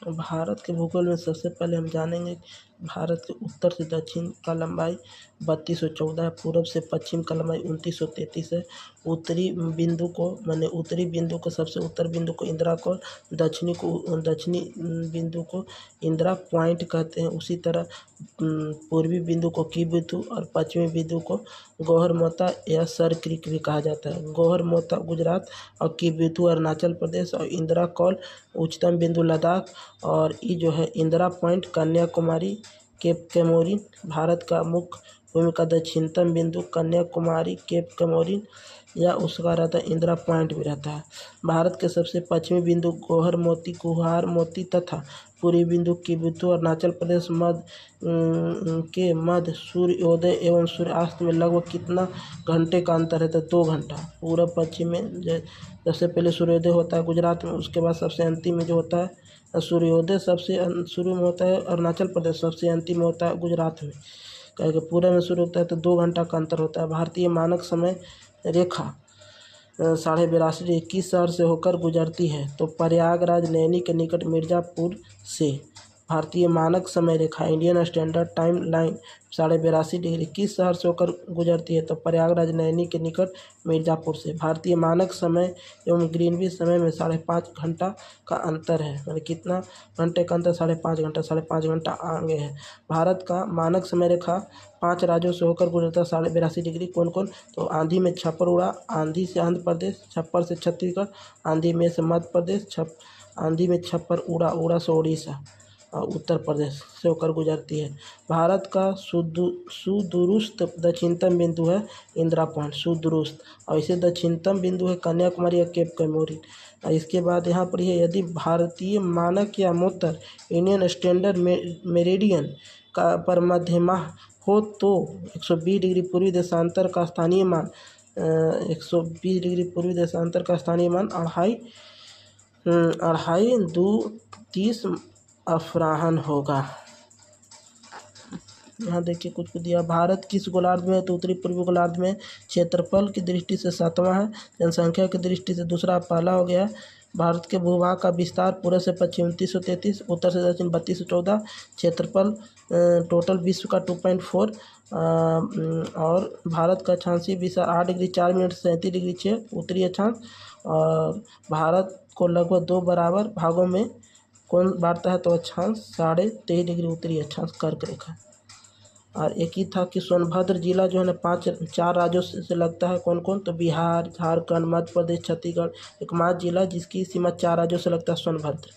भारत के भूगोल में सबसे पहले हम जानेंगे भारत के उत्तर से दक्षिण का लंबाई 3214 है, पूर्व से पश्चिम का लंबाई 2933 है। उत्तरी बिंदु को सबसे उत्तर बिंदु को इंदिरा को दक्षिणी बिंदु को इंदिरा पॉइंट कहते हैं। उसी तरह पूर्वी बिंदु को की बिंदु और पश्चिमी बिंदु को गौहर मोता या सर क्रीक भी कहा जाता है। गौहर मोता गुजरात और की बिंदु अरुणाचल प्रदेश और इंदिरा कॉल उच्चतम बिंदु लद्दाख और ये जो है इंदिरा पॉइंट कन्याकुमारी केप कैमोरिन भारत का मुख्य भूमि का दक्षिणतम बिंदु कन्याकुमारी केप कैमोरिन या उसका रहता है इंदिरा पॉइंट भी रहता है। भारत के सबसे पश्चिमी बिंदु कुहार मोती तथा पूर्वी बिंदु की बिंदु अरुणाचल प्रदेश मध्य सूर्योदय एवं सूर्यास्त में लगभग कितना घंटे का अंतर है? तो 2 घंटा। पूर्व पश्चिम में सबसे पहले सूर्योदय होता है गुजरात में, उसके बाद सबसे अंतिम में जो होता है सूर्योदय सबसे शुरू में होता है अरुणाचल प्रदेश, सबसे अंतिम में होता है गुजरात में। कहेंगे पूर्व में शुरू होता है तो 2 घंटा का अंतर होता है। भारतीय मानक समय रेखा 82.5 21 शहर से होकर गुजरती है। तो प्रयागराज नैनी के निकट मिर्ज़ापुर से भारतीय मानक समय रेखा इंडियन स्टैंडर्ड टाइम लाइन 82.5 किस शहर से होकर गुजरती है? तो प्रयागराज नैनी के निकट मिर्ज़ापुर से। भारतीय मानक समय एवं ग्रीनविच समय में 5.5 घंटा का अंतर है। मतलब कितना घंटे का अंतर? 5.5 घंटा आगे है। भारत का मानक समय रेखा 5 राज्यों से होकर गुजरता है 82.5 कौन कौन? तो आंधी में छप्पर उड़ा, आंधी से आंध्र प्रदेश, छप्पर से छत्तीसगढ़, आंधी में से मध्य प्रदेश, आंधी में छप्पर उड़ा से उड़ीसा और उत्तर प्रदेश से होकर गुजरती है। भारत का सुदूरस्थ दक्षिणतम बिंदु है इंदिरा पॉइंट सुदूरस्थ, और इसे दक्षिणतम बिंदु है कन्याकुमारी या केप कैमोरिन। और इसके बाद यहाँ पर है यदि भारतीय मानक या मोतर इंडियन स्टैंडर्ड मेरिडियन का पर मध्यमा हो तो 120 डिग्री पूर्वी देशांतर का स्थानीय मान 120 डिग्री पूर्वी देशांतर का स्थानीय मान 2.30 अफराहन होगा। यहाँ देखिए कुछ दिया। भारत किस गोलार्ध में है? तो उत्तरी पूर्वी गोलार्ध में। क्षेत्रफल की दृष्टि से 7वां है, जनसंख्या की दृष्टि से दूसरा पहला हो गया। भारत के भूभाग का विस्तार पूर्व से पश्चिम 2933, उत्तर से दक्षिण 3214। क्षेत्रफल टोटल विश्व का 2.4 और भारत का अक्षांशीय विस्तार 8 डिग्री 4 मिनट 37 डिग्री 6 उत्तरी अक्षांश। और भारत को लगभग 2 बराबर भागों में कौन बांटता है? तो अक्षांश 23.5 डिग्री उत्तरी अक्षांश कर्क रेखा। और एक ही था कि सोनभद्र जिला जो है ना 4 राज्यों से लगता है। कौन कौन? तो बिहार, झारखंड, मध्य प्रदेश, छत्तीसगढ़। एकमात्र जिला जिसकी सीमा 4 राज्यों से लगता है सोनभद्र।